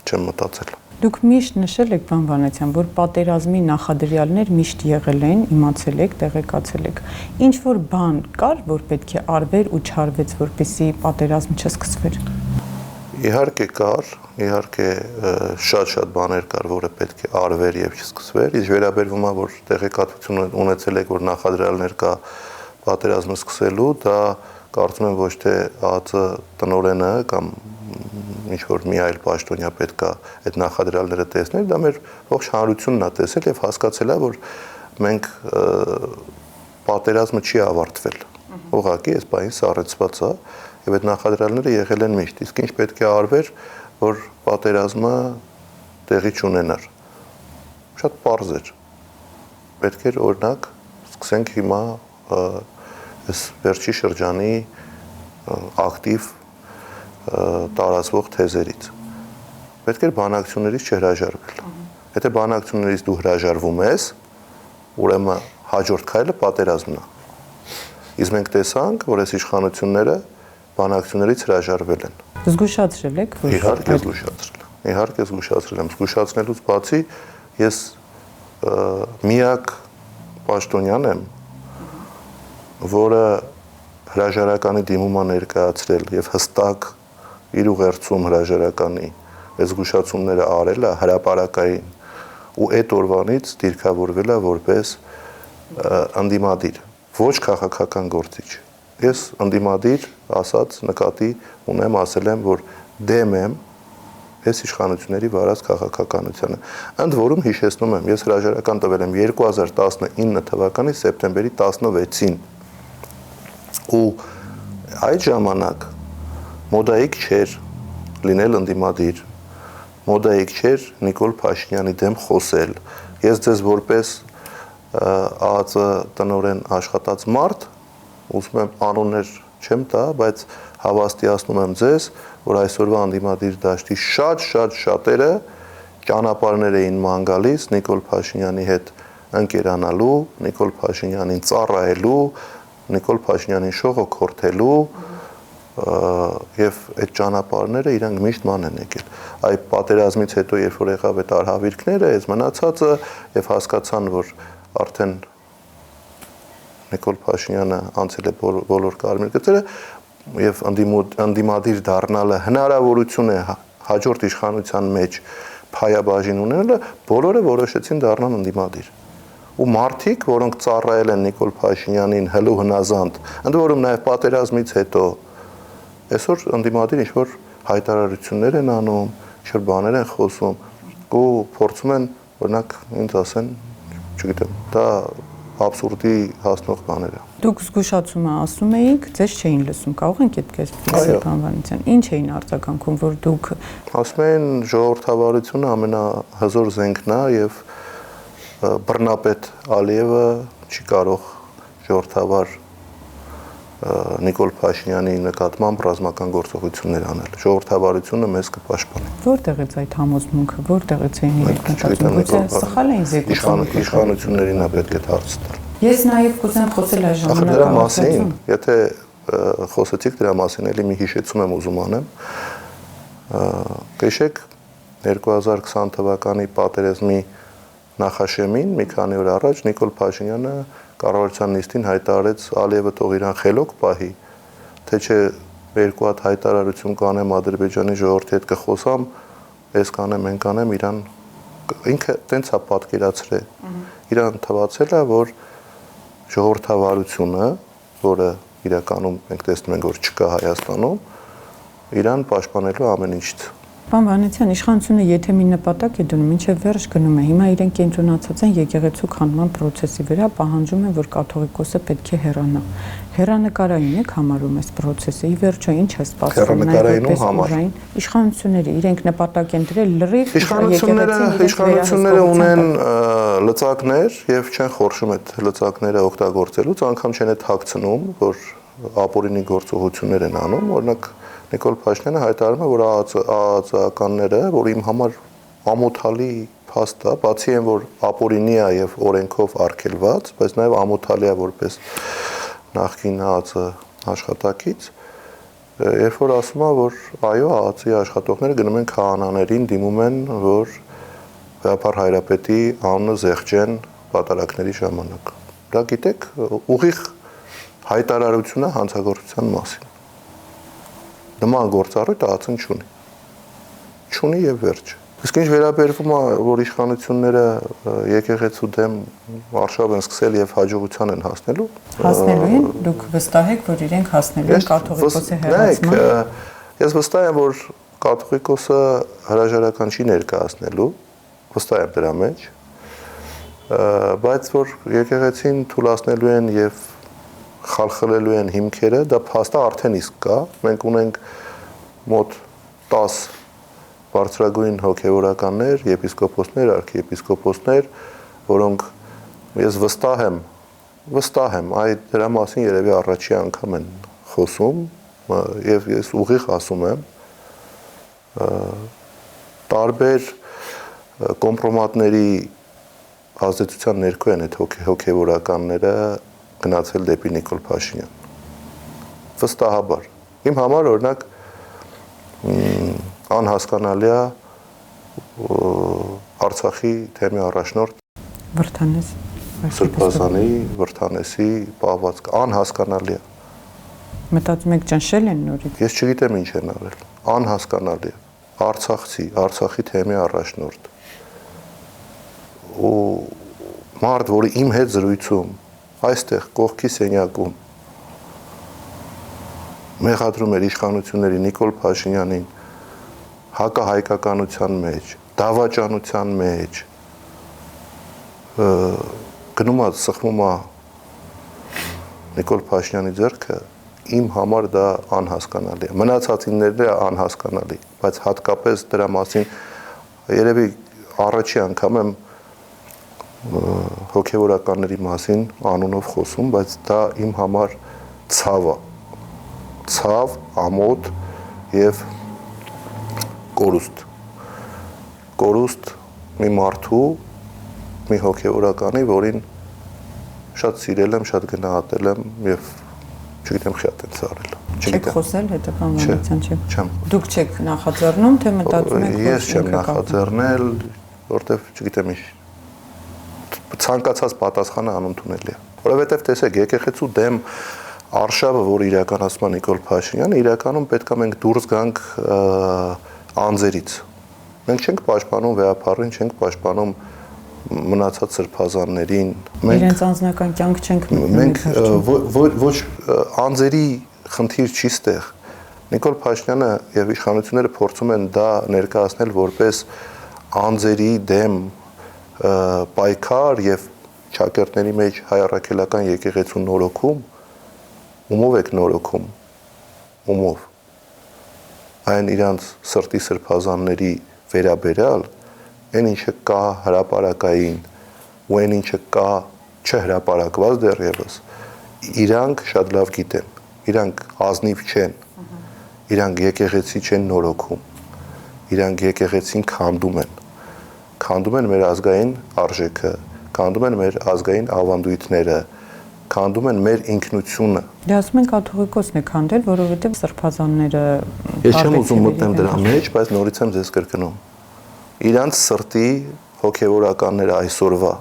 S1: չեմ մտածել։
S2: Դուք միշտ նշել եք, պարոն Վանեցյան, որ պատերազմի նախադրյալներ միշտ եղել են, իմացել եք, տեղեկացել եք։ Ինչ որ բան կար, որ պետք է արվեր ու չարվեց, որպեսզի պատերազմ չսկսվեր։
S1: Իհարկե կար, իհարկե շատ բաներ կար, որը պետք է արվեր եւ չսկսվեր։ Իսկ վերաբերվում է, որ տեղեկատվություն ունեցել եք, որ նախադրյալներ կա պատերազմը սկսելու, դա կարծում եմ ոչ թե ԱԱԾ տնօրենը կամ ինչ որ մի այլ պաշտոնյա պետք է այդ նախադրյալները տեսնել, դա մեր ողջ հանրությունն է տեսել եւ հասկացել է, որ մենք պատերազմը չի ավարտվել։ Ուղղակի այս բանը սառեցված է եւ այդ նախադրյալները եղել են միշտ։ Իսկ ինչ պետք է արվեր, որ պատերազմը տեղի չունենար։ Շատ պարզ էր։ Պետք էր օրինակ սկսենք հիմա այս վերջի շրջանի ակտիվ տարածվող թեզերից։ Պետք էր բանակցություններից չհրաժարվել։ Եթե բանակցություններից դու հրաժարվում ես, ուրեմն հաջորդ քայլը պատերազմն է։ Իսկ մենք տեսանք, որ այս իշխանությունները բանակցություններից հրաժարվել են։
S2: Զգուշացրել եք, որ
S1: իհարկե զգուշացրել եմ։ Իհարկե զգուշացրել եմ։ Զգուշացնելուց բացի ես միակ պաշտոնյան եմ, որը հրաժարականի դիմում է ներկայացրել եւ հստակ իր ուղերձում հրաժարականի այս զգուշացումները արել է հրապարակային ու այդ օրվանից դիրքավորվել է որպես անդիմադիր, ոչ քաղաքական գործիչ։ Ես անդիմադիր ասած նկատի ունեմ, ասել եմ, որ դեմ եմ այս իշխանությունների վարած քաղաքականությանը։ Ընդ որում հիշեցնում եմ, ես հրաժարական տվել եմ 2019 թվականի սեպտեմբերի 16-ին։ Ու այդ ժամանակ մոդայիկ չէր լինել ընդդիմադիր, մոդայիկ չէր Նիկոլ Փաշինյանի դեմ խոսել։ Ես ձեզ որպես ԱԱԾ տնօրեն աշխատած մարդ, ուզում եմ անուններ չեմ տա, բայց հավաստիացնում եմ ձեզ, որ այսօրվա անդիմադիր դաշտի շատերը ճանապարհներ էին ման գալիս Նիկոլ Փաշինյանի հետ ընկերանալու, Նիկոլ Փաշինյանին ծառայելու, Նիկոլ Փաշինյանին շողոքորթելու, եւ այդ ճանապարհները իրանք միշտ ման են եկել։ Այ պատերազմից հետո երբ որ եղավ այդ արհավիրքները, այս մնացածը եւ հասկացան, որ արդեն Նիկոլ Փաշինյանը անցել է բոլոր կարմիր գծերը եւ անդիմադիր դառնալը հնարավորություն է հաջորդ իշխանության մեջ փայաբաժին ունենալը, բոլորը որոշեցին դառնալ անդիմադիր։ Ու մարդիկ, որոնք ծառայել են Նիկոլ Փաշինյանին հլու հնազանդ, ընդ որում նաև պատերազմից հետո այսօր անդիմադիր ինչ-որ հայտարարություններ են անում, ինչ-որ բաներ են խոսում ու փորձում են, օրինակ, ինձ ասեն, չգիտեմ, դա абսուրդի հասնող բաներ է։
S2: Դուք զգուշացումը ասում էիք, ձեզ չէին լսում, կարող ենք այդպես Բանվանության։ Ինչ էին արձագանքում, որ դուք
S1: ասում են ժողովրդավարությունը ամենահզոր զենքն է եւ բռնապետ Ալիևը չի կարող ժողովրդավար Նիկոլ Փաշինյանի նկատմամբ ռազմական գործողություններ անել։ Ժողովրդավարությունը մեզ կպաշտպանի։
S2: Որտեղից այդ համոզմունքը, որտեղից էին իրենք մտածում, սխալ էին զեկուցում։
S1: Իշխանություններին է պետք է հարց տալ։
S2: Ես նաև կուզեմ խոսել այս ժամանակ
S1: դրա մասին, եթե խոսեցիք դրա մասին, էլի մի հիշեցում եմ ուզում անեմ։ Գիշեք 2020 թվականի պատերազմի նախաշեմին մի քանի օր առաջ Նիկոլ Փաշինյանը կառավարության նիստին հայտարարեց Ալիևը թող իրան խելոք պահի, թե չէ երկու հատ հայտարարություն կանեմ Ադրբեջանի ժողովրդի հետ կխոսամ, այս կանեմ, այն կանեմ, իրան ինքը տենց է պատկերացրել։ Իրան թվացել է, որ ժողովրդավարությունը, որը իրականում մենք տեսնում ենք, որ չկա Հայաստանում, իրան պաշտպանելու ամեն ինչից։
S2: Պարոն Վանեցյան, իշխանությունը եթե մի նպատակ է դնում, ինչև վերջ գնում է, հիմա իրենք կենտրոնացած են եկեղեցու քանդման process-ի վրա, պահանջում են, որ կաթողիկոսը պետք է հեռանա։ Հեռանկարային եք համարում այս process-ը, ի վերջո ինչ է սպասվում
S1: հեռանկարայինու համար։
S2: Իշխանությունները իրենք նպատակ են դրել լրիվ
S1: իշխանությունները ունեն լծակներ եւ չեն խորշում այդ լծակները օգտագործելուց, անգամ չեն այդ հագցնում, որ ապօրինի գործողություններ են անում, օրինակ Նիկոլ Փաշինյանը հայտարարում է, որ ԱԱԾ-ականները, որ իմ համար ամոթալի փաստ է, բացի այն, որ ապօրինի է եւ օրենքով արգելված, բայց նաեւ ամոթալի է որպես նախկին ԱԱԾ աշխատակից, երբ որ ասում է, որ այո, ԱԱԾ-ի աշխատողները գնում են քահանաներին, դիմում են, որ Գաղափար Հայրապետի անունը զեղչեն պատարակների ժամանակ։ Դա գիտեք, ուղիղ հայտարարություն է հանցագործության մասին։ Նման գործառույթ ԱԱԾ-ն չունի։ Չունի եւ վերջ։ Իսկ ինչ վերաբերվում է, որ իշխանությունները եկեղեցու դեմ արշավ են սկսել եւ հաջողության են հասնելու։
S2: Հասնելու են, դուք վստահ եք, որ իրենք հասնելու են կաթողիկոսի հեռացման։
S1: Ես վստահ եմ, որ կաթողիկոսը հրաժարական չի ներկայացնելու, վստահ եմ դրա մեջ, բայց որ եկեղեցին թույլատնելու են եւ խալխլելու են հիմքերը, դա փաստը արդեն իսկ կա։ Մենք ունենք մոտ 10 բարձրագույն հոգևորականներ, եպիսկոպոսներ, արքիեպիսկոպոսներ, որոնք ես վստահ եմ, այդ դրա մասին երևի առաջի անգամ են խոսում եւ ես ուղիղ ասում եմ, տարբեր կոմպրոմատների ազդեցության ներքո են այդ հոգևորականները գնացել դեպի Նիկոլ Փաշինյան։ Վստահաբար։ Իմ համար օրինակ անհասկանալի է Արցախի թեմի առաջնորդ
S2: Վրթանես
S1: Սրբազանի, Վրթանեսի պահվածքը անհասկանալի է։
S2: Մտածում եք ճնշել են նորից։
S1: Ես չգիտեմ ինչ են արել։ Անհասկանալի է։ Արցախի թեմի առաջնորդ։ Ու մարդ, որը իմ հետ զրույցում այստեղ կողքի սենյակում մեղադրում էր իշխանությունների Նիկոլ Փաշինյանին հակահայկականության մեջ, դավաճանության մեջ, գնում է սխմում է Նիկոլ Փաշինյանի ձեռքը, իմ համար դա անհասկանալի է։ Մնացածիններն է անհասկանալի, բայց հատկապես դրա մասին երևի առաջի անգամ եմ հոգևորականների մասին անունով խոսում, բայց դա իմ համար ցավ է։ Ցավ, ամոթ եւ կորուստ։ Կորուստ մի մարդու, մի հոգևորականի, որին շատ սիրել եմ, շատ գնահատել եմ եւ չգիտեմ խի այդպես արել։
S2: Չեք խոսել հետապանության չի։
S1: Չեմ։
S2: Դուք չեք նախաձեռնում, թե մտածում եք
S1: Ես չեմ նախաձեռնել, որտեվ չգիտեմ ինչ ցանկացած պատասխանը անընդունելի է։ Որովհետև տեսեք, եկեղեցու դեմ արշավը, որ իրականացնում է Նիկոլ Փաշինյանը, իրականում պետք է մենք դուրս գանք անձերից։ Մենք չենք պաշտպանում վեհապարին, չենք պաշտպանում մնացած սրբազաններին։
S2: Իրենց անձնական կյանք չենք
S1: մենք ոչ անձերի խնդիր չի ստեղ։ Նիկոլ Փաշինյանը եւ իշխանությունները փորձում են դա ներկայացնել որպես անձերի դեմ պայքար եւ ճակերտների մեջ հայ առաքելական եկեղեցու նորոգում։ Ումով եք նորոգում։ Ումով։ Այն իրանց սրտի սրբազանների վերաբերյալ այն ինչը կա հրապարակային ու այն ինչը կա չհրապարակված դեռևս իրանք շատ լավ գիտեն, իրանք ազնիվ չեն, իրանք եկեղեցի չեն նորոգում, իրանք եկեղեցին քանդում են մեր ազգային արժեքը, քանդում են մեր ազգային ավանդույթները, քանդում են մեր ինքնությունը։
S2: Դե ասում են կաթողիկոսն է քանդել, որովհետև սրբազանները
S1: Ես չեմ ուզում մտնել դրա մեջ, բայց նորից եմ ձեզ կրկնում։ Իրանց սրտի հոգևորականները այսօրվա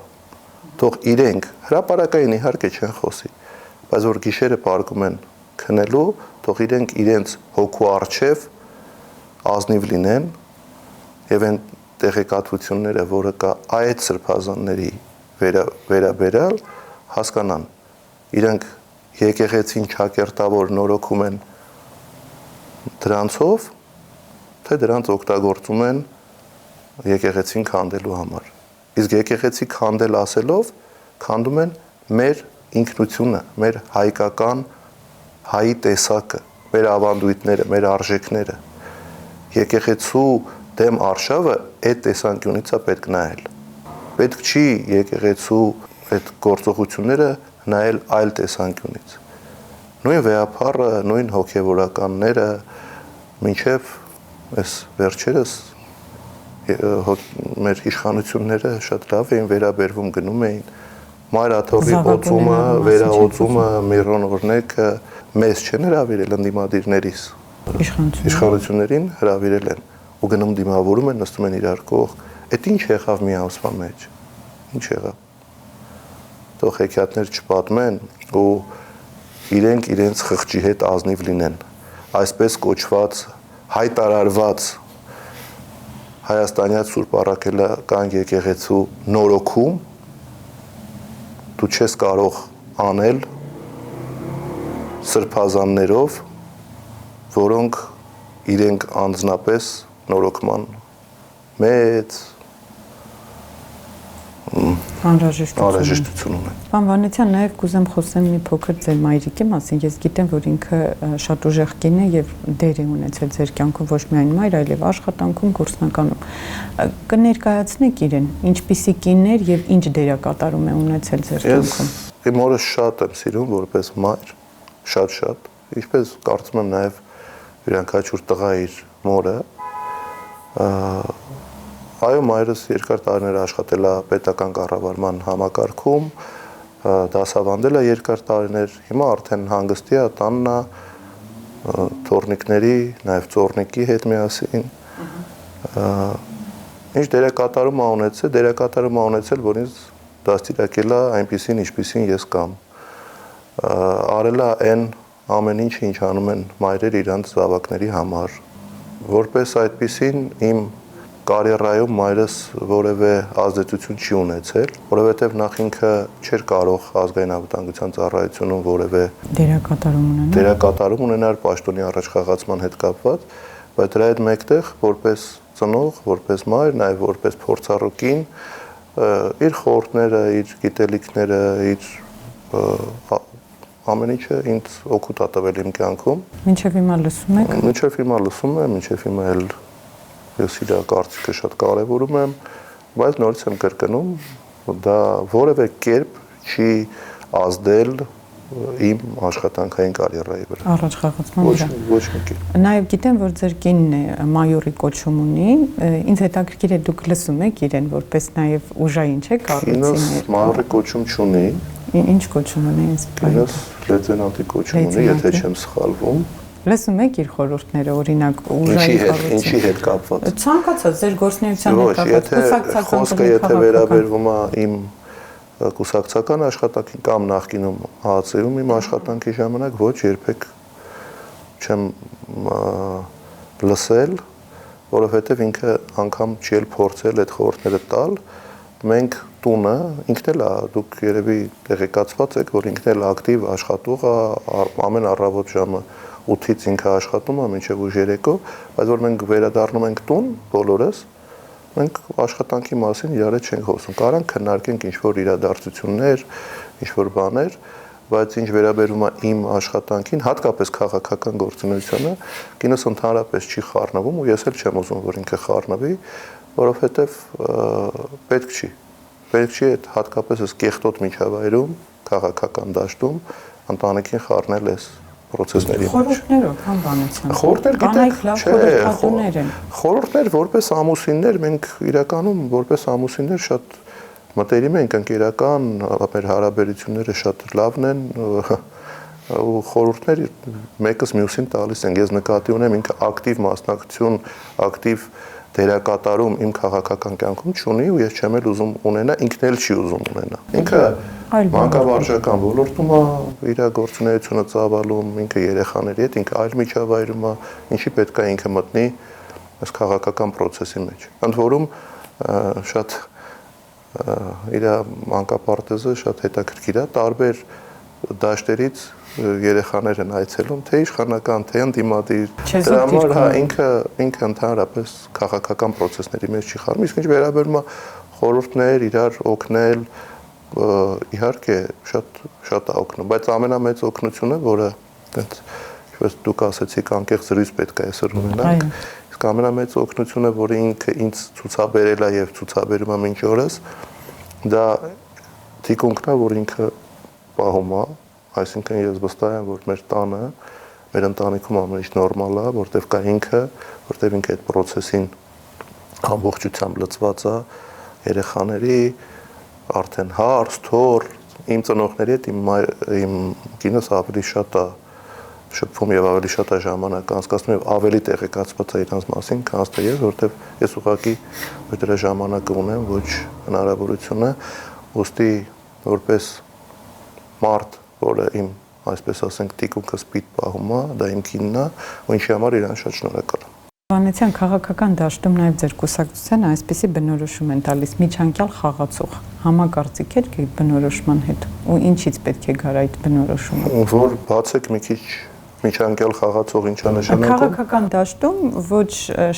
S1: թող իրենք հրապարակային իհարկե չեն խոսի, բայց որ գիշերը պարկում են քնելու, թող իրենք իրենց հոգու առջև ազնիվ լինեն եւ այն տեղեկատվությունները, որը կա այդ սրբազանների վերաբերյալ հասկանան։ Իրենք եկեղեցին ճակերտավոր նորոգում են դրանցով, թե դրանց օգտագործում են եկեղեցին քանդելու համար։ Իսկ եկեղեցի քանդել ասելով քանդում են մեր ինքնությունը, մեր հայկական հայի տեսակը, մեր ավանդույթները, մեր արժեքները։ Եկեղեցու դեմ արշավը այդ տեսանկյունից է պետք նայել։ Պետք չի եկեղեցու այդ գործողությունները նայել այլ տեսանկյունից։ Նույն վեհապարը, նույն հոգևորականները մինչև այս վերջերս մեր իշխանությունները շատ լավ էին վերաբերվում, գնում էին Մայր Աթոռի օծումը, վերաօծումը, Միրոն օրնեկը մեզ չեն հրավիրել ընդդիմադիրներից։ Իշխանություններին հրավիրել են ու գնում դիմավորում են, նստում են իրար կողք։ Այդ ինչ եղավ մի ամսվա մեջ։ Ինչ եղավ։ Թող հեքիաթներ չպատմեն ու իրենք իրենց խղճի հետ ազնիվ լինեն։ Այսպես կոչված հայտարարված հայաստանյաց Սուրբ Առաքելական եկեղեցու նորոգում դու չես կարող անել սրբազաններով, որոնք իրենք անձնապես նորոգման մեծ անհրաժեշտություն ունեն։
S2: Պարոն Վանեցյան, նաև կուզեմ խոսեմ մի փոքր ձեր մայրիկի մասին։ Ես գիտեմ, որ ինքը շատ ուժեղ կին է եւ դեր է ունեցել ձեր կյանքում ոչ միայն մայր, այլև աշխատանքում, գործնականում։ Կներկայացնեք իրեն, ինչպիսի կին էր եւ ինչ դերակատարում է ունեցել ձեր կյանքում։
S1: Ես իմ օրը շատ եմ սիրում որպես մայր, շատ, ինչպես կարծում եմ նաև յուրաքանչյուր տղա իր մորը։ Այո, մայրս երկար տարիներ աշխատել է պետական կառավարման համակարգում, դասավանդել է երկար տարիներ, հիմա արդեն հանգստի է, տանն է, թոռնիկների, նաև ծոռնիկի հետ միասին։ Ինչ դերակատարում է ունեցել, դերակատարում է ունեցել, որ ինձ դաստիարակել է այնպիսին, ինչպիսին ես կամ։ Արել է այն ամեն ինչը, ինչ անում են մայրեր իրանց զավակների համար։ Որպես այդպիսին իմ կարիերայում մայրս որևէ ազդեցություն չի ունեցել, որովհետև նախ ինքը չէր կարող ազգային անվտանգության ծառայությունում որևէ դերակատարում ունենալ պաշտոնի առաջխաղացման հետ կապված, բայց դրա հետ մեկտեղ որպես ծնող, որպես մայր, նաև որպես փորձառու կին, իր խորհուրդները, իր գիտելիքները, իր ամեն ինչը ինձ օգուտ է տվել իմ կյանքում։
S2: Մինչև հիմա լսում եք։
S1: Մինչև հիմա լսում եմ, մինչև հիմա էլ ես իր կարծիքը շատ կարևորում եմ, բայց նորից եմ կրկնում, դա որևէ կերպ չի ազդել իմ աշխատանքային կարիերայի վրա։
S2: Առաջխաղացման վրա։
S1: Ոչ մի կերպ։
S2: Նաև գիտեմ, որ ձեր կինն է մայորի կոչում ունի, ինձ հետաքրքիր է դուք լսում եք իրեն, որպես նաև ուժային չէ կառույցի։
S1: Ինձ մայորի կոչում չունի։
S2: Ինչ կոչում ունի այս պահին։
S1: Ինձ լեյտենանտի կոչում ունի, եթե չեմ սխալվում։
S2: Լսում եք իր խորհուրդները, օրինակ
S1: Ինչի հետ կապված։
S2: Ցանկացած ձեր գործնեության հետ կապված,
S1: խոսքը եթե վերաբերվում է իմ կուսակցական աշխատանքին կամ նախկինում ՀԱՑ-ում իմ աշխատանքի ժամանակ ոչ երբեք չեմ լսել, որովհետև ինքը անգամ չի փորձել այդ խորհուրդները տալ։ Մենք տունը ինքն էլ է, դուք երևի տեղեկացված եք, որ ինքն էլ ակտիվ աշխատող է, ամեն առավոտ ժամը 8-ից ինքը աշխատում է մինչև ուժ երեկո, բայց որ մենք վերադառնում ենք տուն բոլորս, մենք աշխատանքի մասին իրար հետ չենք խոսում։ Կարանք քննարկենք ինչ-որ իրադարձություններ, ինչ-որ բաներ, բայց ինչ վերաբերում է իմ աշխատանքին, հատկապես քաղաքական գործունեությանը, կինոս ընդհանրապես չի խառնվում ու ես էլ չեմ ուզում, որ ինքը խառնվի, որովհետև պետք չի այդ հատկապես այս կեղտոտ միջավայրում, քաղաքական դաշտում ընտանիքին խառնել այս process-ների մեջ։
S2: Խորհուրդներով կամ բանացիան։
S1: Խորհուրդներ գիտեք, խորհուրդներ որպես ամուսիններ մենք իրականում որպես ամուսիններ շատ մտերիմ ենք, ընկերական, մեր հարաբերությունները շատ լավն են ու խորհուրդներ մեկս մյուսին տալիս են։ Ես նկատի ունեմ ինքը ակտիվ մասնակցություն, ակտիվ դերակատարում իմ քաղաքական կյանքում չունի ու ես չեմ էլ ուզում ունենա, ինքն էլ չի ուզում ունենա։ Ինքը մանկավարժական ոլորտում է իր գործունեությունը ծավալում, ինքը երեխաների հետ, ինքը այլ միջավայրում է, ինչի պետք է ինքը մտնի այս քաղաքական process-ի մեջ։ Ընդ որում շատ իր մանկապարտեզը շատ հետաքրքիր է, տարբեր դաշտերից երեխաներ են այցելում, թե իշխանական, թե ընդդիմադիր, դրա համար ինքը ընդհանրապես քաղաքական process-ների մեջ չի խառնում, իսկ ինչ վերաբերում է խորհուրդներ, իրար օգնել, իհարկե շատ է օգնում, բայց ամենամեծ օգնությունը, որը այդպես ինչպես դուք ասեցիք, անկեղծ զրույց պետք է այսօր ունենանք, իսկ ամենամեծ օգնությունը, որը ինքը ինձ ցուցաբերել է եւ ցուցաբերում է մինչ օրս, դա թիկունքն է, որ ինքը պահում է, այսինքն ես վստահ եմ, որ մեր տանը, մեր ընտանիքում ամեն ինչ նորմալ է, որտեվ կա ինքը, որտեվ ինքը այդ process-ին ամբողջությամբ լծված է, երեխաների արդեն հարց, թոր, իմ ծնողների հետ իմ կինոս ավելի շատ է շփվում եւ ավելի շատ է ժամանակ անցկացնում եւ ավելի տեղեկացված է իրանց մասին, քան թե ես, որտեվ ես ուղղակի որ դրա ժամանակը ունեմ, ոչ հնարավորությունը, ուստի որպես մարդ, որը իմ, այսպես ասենք, տիկունքը սպիտ պահում է, դա իմ կինն է, ու ինչի համար իրան շատ շնորհակալ եմ։
S2: Վանեցյան քաղաքական դաշտում նաև ձեր կուսակցությանը այսպիսի բնորոշում են տալիս միջանկյալ խաղացող համակարծիք եք այդ բնորոշման հետ ու ինչից պետք է գար այդ բնորոշումը
S1: որ բացեք մի քիչ միջանկյալ խաղացող ինչա նշանակում
S2: քաղաքական դաշտում ոչ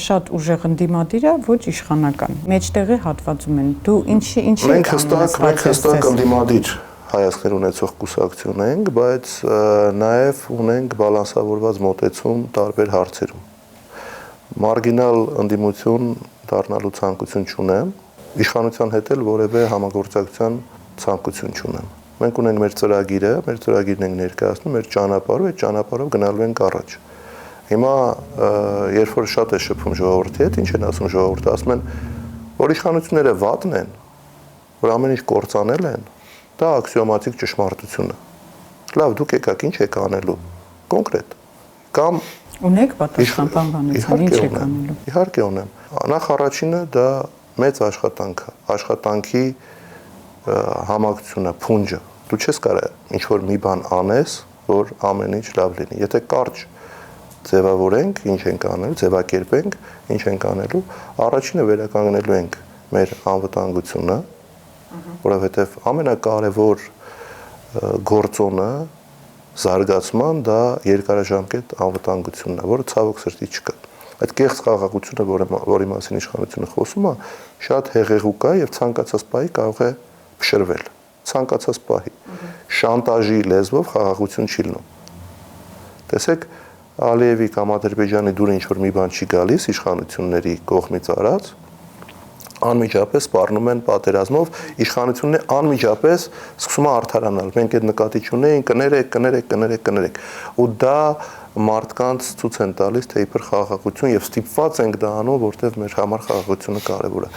S2: շատ ուժեղ ընդդիմադիր է ոչ իշխանական մեջտեղի հատվածում են դու ինչի
S1: մենք հստակ ընդդիմադիր հայացքներ ունեցող կուսակցություն ենք բայց նաև ունենք բալանսավորված մոտեցում տարբեր հարցերում Մարգինալ ընդդիմություն դառնալու ցանկություն չունեմ, իշխանության հետ էլ որևէ համագործակցության ցանկություն չունեմ։ Մենք ունենք մեր ծրագիրն ենք ներկայացնում, մեր ճանապարհով, այդ ճանապարհով գնալու ենք առաջ։ Հիմա երբ որ շատ է շփում ժողովրդի հետ, ինչ են ասում ժողովուրդը, ասում են, որ իշխանությունները վատն են, որ ամեն ինչ կործանել են, դա աքսիոմատիկ ճշմարտություն է։ Լավ, դուք եկաք, ինչ եք անելու։ Կոնկրետ։ Կամ
S2: Ունեք պատասխան բանվանության ինչ եք անելու։
S1: Իհարկե ունեմ։ Նախ առաջինը դա մեծ աշխատանք է, աշխատանքի համակցությունը, փունջը։ Դու չես կարող ինչ որ մի բան անես, որ ամեն ինչ լավ լինի։ Եթե կարճ ձևավորենք, ինչ ենք անելու, ձևակերպենք, ինչ ենք անելու, առաջինը վերականգնելու ենք մեր անվտանգությունը, որովհետև ամենակարևոր գործոնը զարգացման դա երկարաժամկետ անվտանգությունն է, որը ցավոք սրտի չկա։ Այդ կեղծ խաղաղությունը, որի մասին իշխանությունը խոսում է, շատ հեղեղուկ է եւ ցանկացած պահի կարող է փշրվել։ Ցանկացած պահի։ Շանտաժի լեզվով խաղաղություն չի լինում։ Տեսեք, Ալիևի կամ Ադրբեջանի դուրը ինչ որ մի բան չի գալիս իշխանությունների կողմից արած, անմիջապես սպառնում են պատերազմով, իշխանությունն անմիջապես սկսում է արդարանալ։ Մենք այդ նկատի չունենք, կներեք։ Ու դա մարդկանց ցույց են տալիս, թե իբր խաղաղություն եւ ստիպված ենք դա անում, որտեղ մեր համար խաղաղությունը կարեւոր է։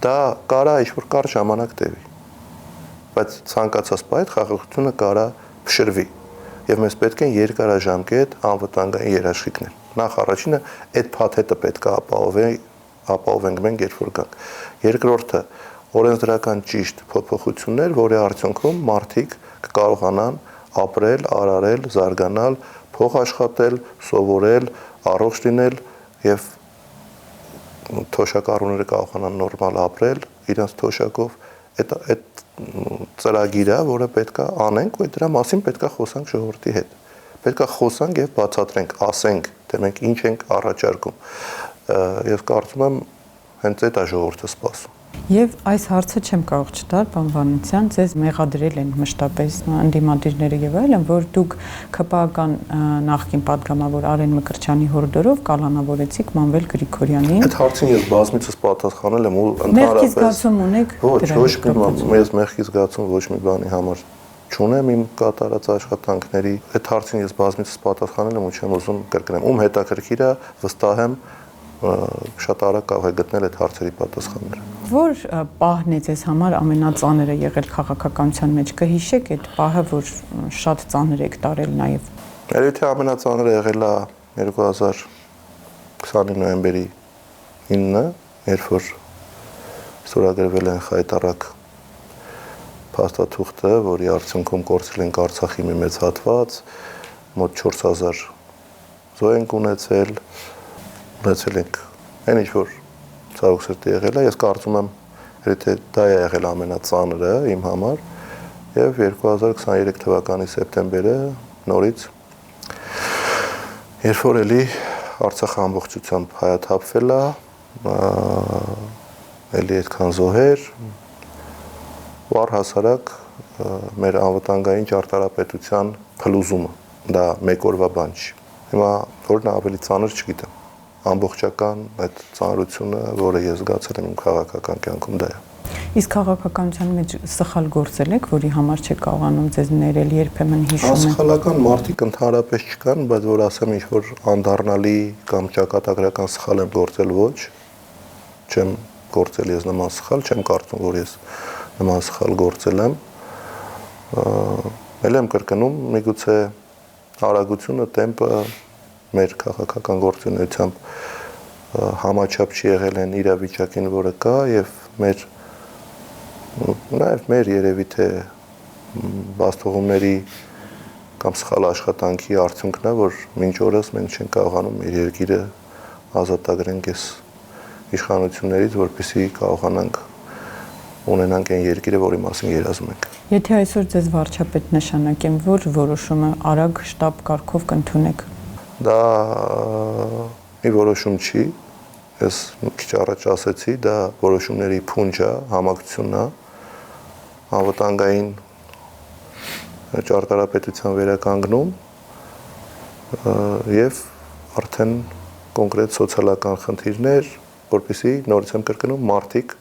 S1: Դա կարա ինչ որ կարճ ժամանակ տևի։ բայց ցանկացած պայթ խաղաղությունը կարա փշրվի։ Եվ մեզ պետք են երկարաժամկետ անվտանգային երաշխիքներ։ Նախ առաջինը այդ փաթեթը պետք է ապահովենք մենք երբ որ գանք։ Երկրորդը օրենսդրական ճիշտ փոփոխություններ, որի արդյունքում մարդիկ կկարողանան ապրել, արարել, զարգանալ, փող աշխատել, սովորել, առողջ լինել եւ թոշակառուները կարողանան նորմալ ապրել իրենց թոշակով։ Այդ ծրագիրը, որը պետքա անենք, ու դրա մասին պետքա խոսանք ժողովրդի հետ։ Պետքա խոսանք եւ բացատրենք, ասենք, թե մենք ինչ ենք առաջարկում։ Ես կարծում եմ հենց այդ է ժողովուրդը սպասում։
S2: Եվ այս հարցը չեմ կարող չտալ, պարոն Վանեցյան, ձեզ մեղադրել են մշտապես ընդդիմադիրները եւ այլն, որ դուք ԿՊԱ-ական նախկին падգամավոր Արեն Մկրտչյանի հորդորով կալանավորեցիք Մանվել Գրիգորյանին։
S1: Այդ հարցին ես բազմիցս պատասխանել եմ ու
S2: ընդհանրապես մեղքի զգացում ունեք։
S1: Ոչ մի ես մեղքի զգացում ոչ մի բանի համար չունեմ իմ կատարած աշխատանքների։ Այդ հարցին ես բազմիցս պատասխանել եմ ու չեմ ուզում կրկնեմ։ Ում հետաքրքիր է, վստահ եմ շատ արագ կարող է գտնել այդ հարցերի պատասխանները։
S2: Որ պահն է ձեզ համար ամենածանրը եղել քաղաքականության մեջ, կհիշեք այդ պահը, որ շատ ծանր եք տարել նաև։
S1: Երևի թե ամենածանրը եղել է 2020 նոյեմբերի 9-ը, երբ որ ստորագրվել են խայտառակ փաստաթուղթը, որի արդյունքում կորցրել ենք Արցախի մի մեծ հատված, մոտ 4000 զոհ ենք ունեցել ենք այն ինչ որ ցավոք սրտի եղել է, ես կարծում եմ թե դա է եղել ամենածանրը իմ համար եւ 2023 թվականի սեպտեմբերը նորից երբ որ էլի Արցախը ամբողջությամբ հայաթափվել է, էլի այդքան զոհեր ու առհասարակ մեր անվտանգային ճարտարապետության փլուզումը, դա մեկ օրվա բան չի։ Հիմա որն ավելի ծանր չգիտեմ։ Ամբողջական այդ ծանրությունը, որը ես զգացել եմ իմ քաղաքական կյանքում, դա է։
S2: Իսկ քաղաքականության մեջ սխալ գործել եք, որի համար չեք կարողանում ձեզ ներել, երբեմն հիշում եք։
S1: Սխալական մարդիկ ընդհանրապես չկան, բայց որ ասեմ ինչ որ անդառնալի կամ ճակատագրական սխալ եմ գործել, ոչ, չեմ գործել ես նման սխալ, չեմ կարծում, որ ես նման սխալ գործել եմ։ Էլ եմ կրկնում, միգուցե արագությունը, տեմպը մեր քաղաքական գործունեությամբ համաչափ չի եղել են իրավիճակին, որը կա եւ նաեւ մեր երևի թե բաստողումների կամ սխալ աշխատանքի արդյունքն է, որ մինչ օրս մենք չենք կարողանում մեր երկիրը ազատագրենք այս իշխանություններից, որպեսզի կարողանանք ունենանք այն երկիրը, որի մասին երազում ենք։
S2: Եթե այսօր ձեզ վարչապետ նշանակեն, որ որոշումը արագ շտաբ կարգով կընդունեք։
S1: Դա մի որոշում չի, ես մի քիչ առաջ ասեցի, դա որոշումների փունջ է, համակցությունն է, անվտանգային ճարտարապետության վերականգնում եւ արդեն կոնկրետ սոցիալական խնդիրներ, որպեսզի նորից եմ կրկնում, մարդիկ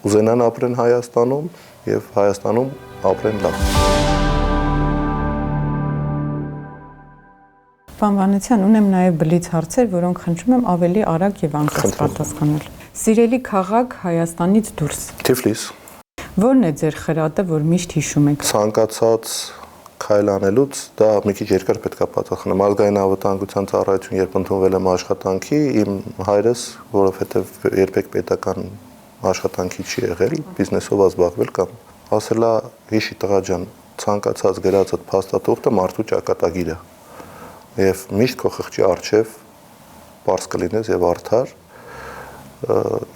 S1: ուզենան ապրեն Հայաստանում եւ Հայաստանում ապրեն լավ։
S2: Պարոն Վանեցյան, ունեմ նաև բլից հարցեր, որոնք խնդրում եմ ավելի արագ եւ անկեղծ պատասխանել։ Սիրելի քաղաք Հայաստանից դուրս։
S1: Թիֆլիս։
S2: Ո՞րն է ձեր խրատը, որ միշտ հիշում եք։
S1: Ցանկացած քայլ անելուց դա մի քիչ երկար պետք է պատասխանեմ։ Ազգային անվտանգության ծառայություն երբ ընդունվել եմ աշխատանքի, իմ հայրս, որովհետեւ երբեք պետական աշխատանքի չի եղել, բիզնեսով զբաղվել կամ ասելա հիշի տղա ջան, ցանկացած գրածդ փաստաթուղթը մարդու ճակատագիր է։ Եվ միշտ քո խղճի առջև բարձ կլինես եւ արդար,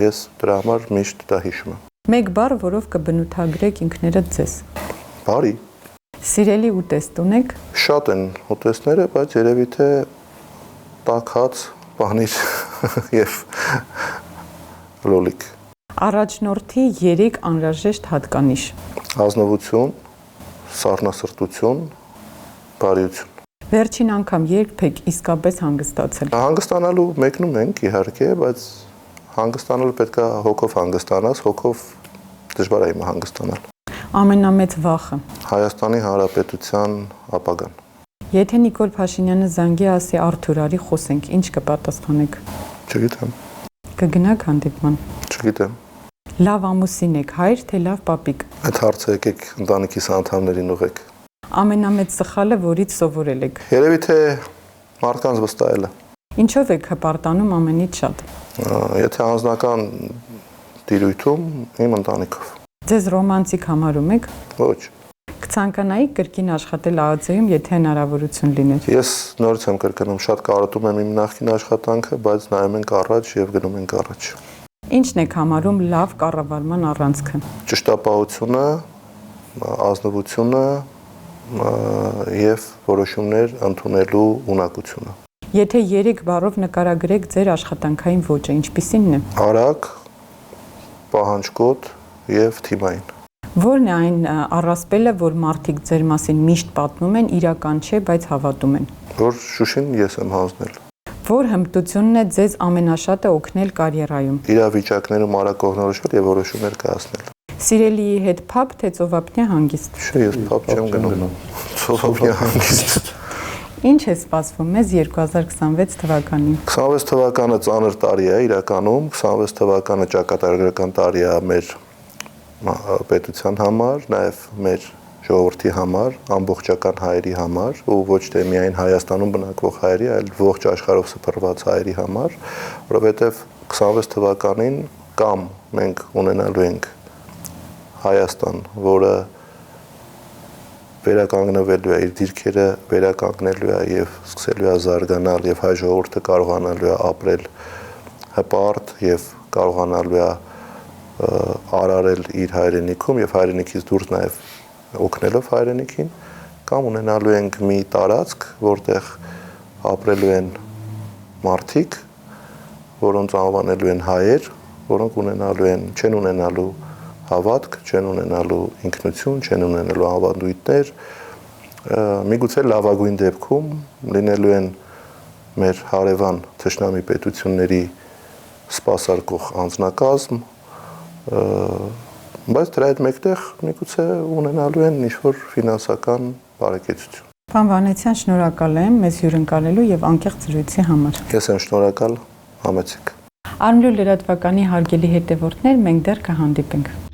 S1: ես դրա համար միշտ դա հիշում եմ։
S2: Մեկ բառ, որով կբնութագրեք ինքներդ ձեզ։
S1: Բարի։
S2: Սիրելի ուտեստ ունեք։
S1: Շատ են ուտեստները, բայց երևի թե տաքած, պանիր եւ լոլիկ։
S2: Առաջնորդի 3 անհրաժեշտ հատկանիշ։
S1: Ազնվություն, սառնասրտություն, բարիություն։
S2: Վերջին անգամ երբ եք իսկապես հանգստացել։
S1: Հանգստանալու մեկնում ենք իհարկե, բայց հանգստանալու պետք է հոգով հանգստանաս, հոգով դժվար է հիմա հանգստանալ։
S2: Ամենամեծ վախը։
S1: Հայաստանի Հանրապետության ապագան։
S2: Եթե Նիկոլ Փաշինյանը զանգի ասի Արթուր, արի խոսենք, ինչ կպատասխանեք։
S1: Չգիտեմ։
S2: Կգնաք հանդիպման։
S1: Չգիտեմ։
S2: Լավ ամուսին եք, հայր թե լավ պապիկ։
S1: Այդ հարցը եկեք ընտանիքիս անդամներին ուղեք։
S2: Ամենամեծ սխալը, որից սովորել եք։
S1: Երևի թե մարդկանց վստահելը։
S2: Ինչով եք հպարտանում ամենից շատ։
S1: Եթե անձնական տիրույթում իմ ընտանիքով։
S2: Ձեզ ռոմանտիկ համարում եք։
S1: Ոչ։
S2: Կցանկանայիք կրկին աշխատել ԱԱՑ-ում, եթե հնարավորություն լիներ։
S1: Ես նորից եմ կրկնում, շատ կարոտում եմ իմ նախկին աշխատանքը, բայց նայում ենք առաջ եւ գնում ենք առաջ։
S2: Ինչն եք համարում լավ կառավարման առանցքը։
S1: Ճշտապահությունը, ազնվությունը եւ որոշումներ ընդունելու ունակությունը։
S2: Եթե 3 բառով նկարագրեք ձեր աշխատանքային ոճը, ինչպիսին է։
S1: Արագ, պահանջկոտ եւ թիմային։
S2: Որն է այն առասպելը, որ մարդիկ ձեր մասին միշտ պատմում են, իրական չէ, բայց հավատում են։
S1: Որ Շուշին ես եմ հանձնել։
S2: Որ հմտությունն է ձեզ ամենաշատը օգնել կարիերայում։
S1: Իրավիճակներում արագ կողնորոշել եւ որոշումներ կայացնել։
S2: Սիրելիի հետ փափ թե ծովափնյա հանգիստ։
S1: Չէ, ես փափ չեմ գնում։ Ծովափնյա հանգիստ։
S2: Ինչ է սպասվում մեզ 2026 թվականին։
S1: 26 թվականը ծանր տարի է իրականում, 26 թվականը ճակատագրական տարի է մեր պետության համար, նաև մեր ժողովրդի համար, ամբողջական հայերի համար ու ոչ թե միայն Հայաստանում բնակվող հայերի, այլ ողջ աշխարհով սփռված հայերի համար, որովհետև 26 թվականին կամ մենք ունենալու ենք Հայաստան, որը վերականգնվելու է, իր դիրքերը վերականգնելու է եւ սկսելու է զարգանալ եւ հայ ժողովուրդը կարողանալու է ապրել հպարտ եւ կարողանալու է արարել իր հայրենիքում եւ հայրենիքից դուրս նաեւ օգնելով հայրենիքին, կամ ունենալու ենք մի տարածք, որտեղ ապրելու են մարդիկ, որոնց անվանելու են հայեր, որոնք չեն ունենալու հավատք, չեն ունենալու ինքնություն, չեն ունենալու ավանդույթներ, միգուցե լավագույն դեպքում լինելու են մեր հարևան թշնամի պետությունների սպասարկող անձնակազմ, բայց դրա հետ մեկտեղ միգուցե ունենալու են ինչ-որ ֆինանսական բարեկեցություն։
S2: Պարոն Վանեցյան, շնորհակալ եմ մեզ հյուրընկալելու եւ անկեղծ զրույցի համար։
S1: Ես եմ շնորհակալ, համեցեք։
S2: Արմլու լրատվականի հարգելի հետևորդներ, մենք դեռ կհանդիպենք։